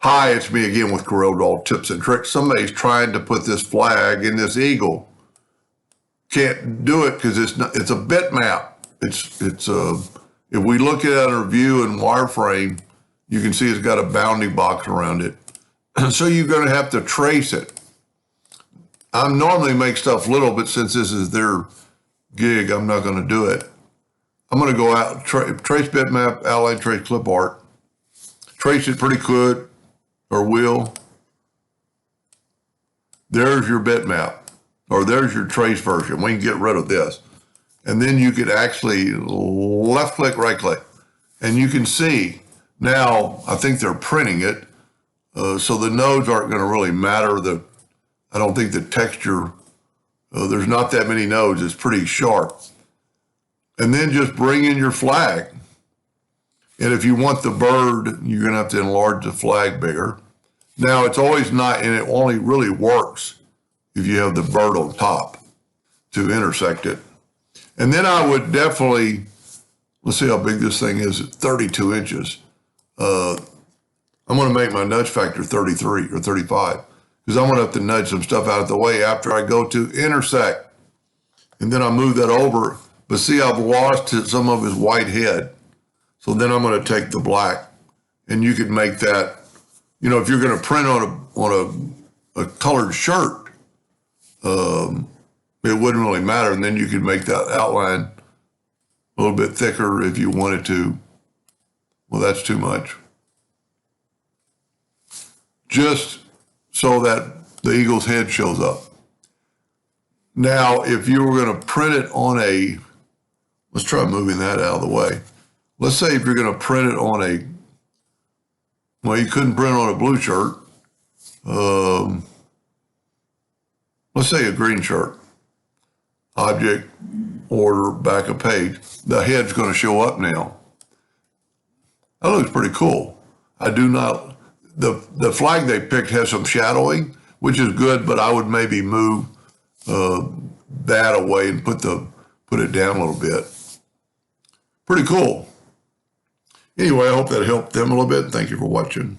Hi, it's me again with CorelDraw tips and tricks. Somebody's trying to put this flag in this eagle. Can't do it because it's a bitmap. If we look at it under view and wireframe, you can see it's got a bounding box around it. So you're going to have to trace it. I normally make stuff little, but since this is their gig, I'm not going to do it. I'm going to go out, trace bitmap, outline, trace clip art. Trace it pretty good, or will. There's your bitmap, or there's your trace version. We can get rid of this. And then you could actually left click, right click. And you can see, now I think they're printing it, so the nodes aren't going to really matter. I don't think the texture, there's not that many nodes. It's pretty sharp. And then just bring in your flag. And if you want the bird, you're going to have to enlarge the flag bigger. Now, it's always not, and it only really works if you have the bird on top to intersect it. And then I would definitely, let's see how big this thing is, 32 inches. I'm going to make my nudge factor 33 or 35 because I'm going to have to nudge some stuff out of the way after I go to intersect. And then I move that over. But see, I've lost some of his white head. So then I'm going to take the black, and you could make that, if you're going to print on a colored shirt, it wouldn't really matter. And then you could make that outline a little bit thicker if you wanted to. Well, that's too much. Just so that the eagle's head shows up. Now, if you were going to print it on let's try moving that out of the way. Let's say if you're going to print it on you couldn't print on a blue shirt. Let's say a green shirt. Object, order, back of page. The head's going to show up now. That looks pretty cool. The flag they picked has some shadowing, which is good, but I would maybe move that away and put it down a little bit. Pretty cool. Anyway, I hope that helped them a little bit. Thank you for watching.